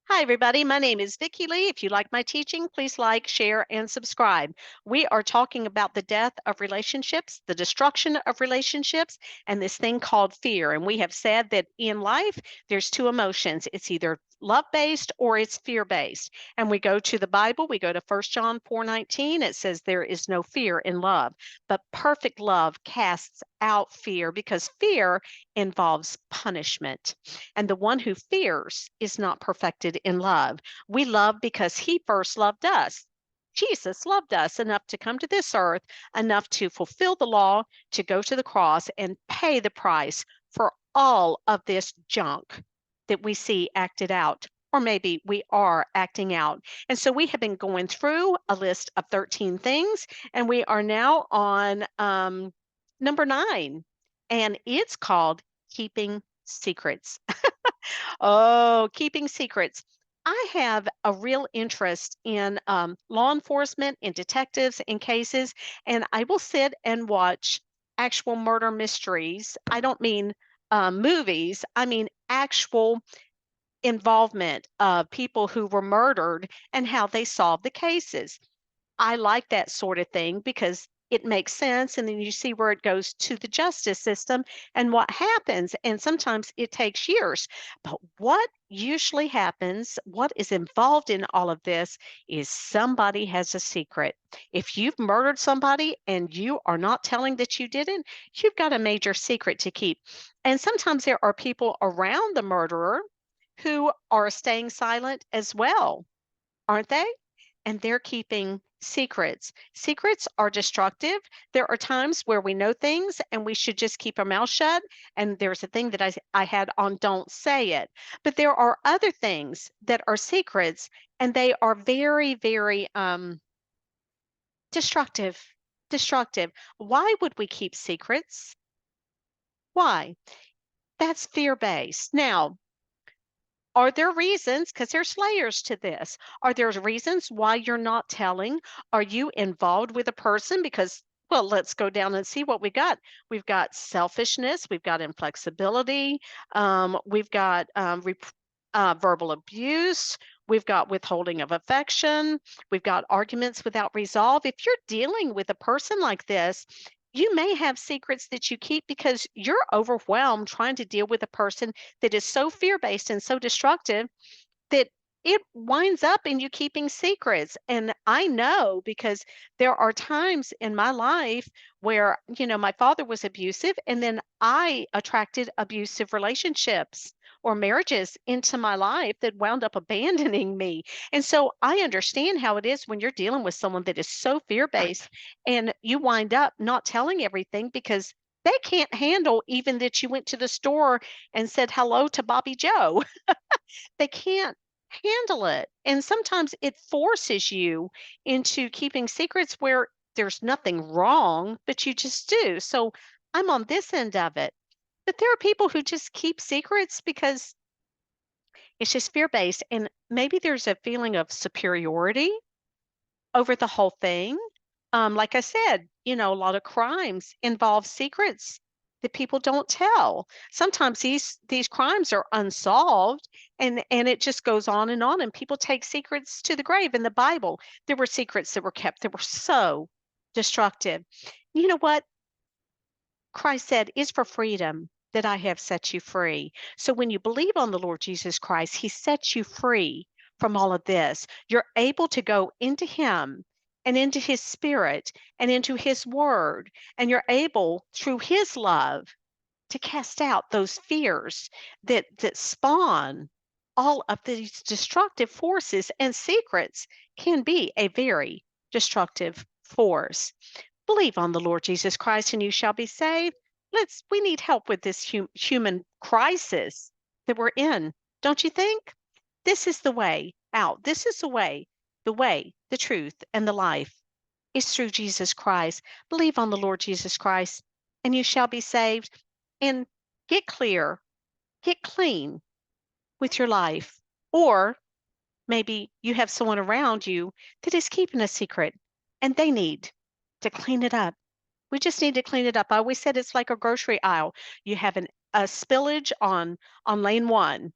Hi, everybody. My name is Vicki Lee. If you like my teaching, please like, share, and subscribe. We are talking about the death of relationships, the destruction of relationships, and this thing called fear. And we have said that in life, there's two emotions. It's either love-based or it's fear-based. And we go to the Bible, we go to 1 John 4:19. It says there is no fear in love, but perfect love casts out fear because fear involves punishment. And the one who fears is not perfected in love. We love because he first loved us. Jesus loved us enough to come to this earth, enough to fulfill the law, to go to the cross and pay the price for all of this junk that we see acted out. Or maybe we are acting out. And so we have been going through a list of 13 things, and we are now on number 9, and it's called keeping secrets. Oh, keeping secrets. I have a real interest in law enforcement, in detectives, in cases, and I will sit and watch actual murder mysteries. I don't mean movies, I mean actual involvement of people who were murdered and how they solved the cases. I like that sort of thing because it makes sense. And then you see where it goes to the justice system and what happens. And sometimes it takes years. But what usually happens, what is involved in all of this, is somebody has a secret. If you've murdered somebody and you are not telling that you didn't, you've got a major secret to keep. And sometimes there are people around the murderer who are staying silent as well, aren't they? And they're keeping secrets. Secrets are destructive. There are times where we know things and we should just keep our mouth shut. And there's a thing that I had on don't say it. But there are other things that are secrets and they are very, very destructive. Destructive. Why would we keep secrets? Why? That's fear based. Now, are there reasons, because there's layers to this, are there reasons why you're not telling? Are you involved with a person? Because, well, let's go down and see what we got. We've got selfishness, we've got inflexibility, we've got verbal abuse, we've got withholding of affection, we've got arguments without resolve. If you're dealing with a person like this, you may have secrets that you keep because you're overwhelmed trying to deal with a person that is so fear based and so destructive that it winds up in you keeping secrets. And I know because there are times in my life where, my father was abusive, and then I attracted abusive relationships or marriages into my life that wound up abandoning me. And so I understand how it is when you're dealing with someone that is so fear based and you wind up not telling everything because they can't handle even that you went to the store and said hello to Bobby Joe. They can't handle it. And sometimes it forces you into keeping secrets where there's nothing wrong, but you just do. So I'm on this end of it. But there are people who just keep secrets because it's just fear based. And maybe there's a feeling of superiority over the whole thing. Like I said, a lot of crimes involve secrets that people don't tell. Sometimes these crimes are unsolved, and it just goes on, and people take secrets to the grave. In the Bible, there were secrets that were kept that were so destructive. You know what? Christ said, "It's for freedom that I have set you free." So when you believe on the Lord Jesus Christ, he sets you free from all of this. You're able to go into him and into his spirit and into his word, and you're able through his love to cast out those fears that spawn all of these destructive forces, and secrets can be a very destructive force. Believe on the Lord Jesus Christ and you shall be saved. We need help with this human crisis that we're in. Don't you think? This is the way out. This is the way, the truth, and the life is through Jesus Christ. Believe on the Lord Jesus Christ and you shall be saved, and get clear, get clean with your life. Or maybe you have someone around you that is keeping a secret and they need to clean it up. We just need to clean it up. I always said it's like a grocery aisle. You have a spillage on lane one,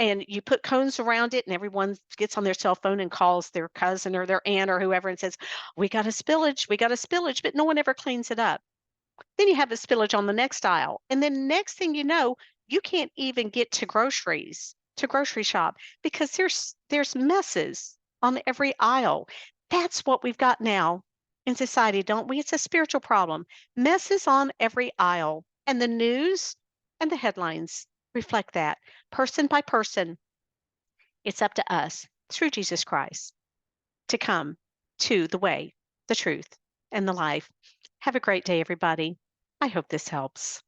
and you put cones around it, and everyone gets on their cell phone and calls their cousin or their aunt or whoever and says, we got a spillage, but no one ever cleans it up. Then you have a spillage on the next aisle. And then next thing you know, you can't even get to groceries, to grocery shop because there's messes on every aisle. That's what we've got now in society, don't we? It's a spiritual problem. Messes on every aisle. And the news and the headlines reflect that. Person by person, it's up to us through Jesus Christ to come to the way, the truth, and the life. Have a great day, everybody. I hope this helps.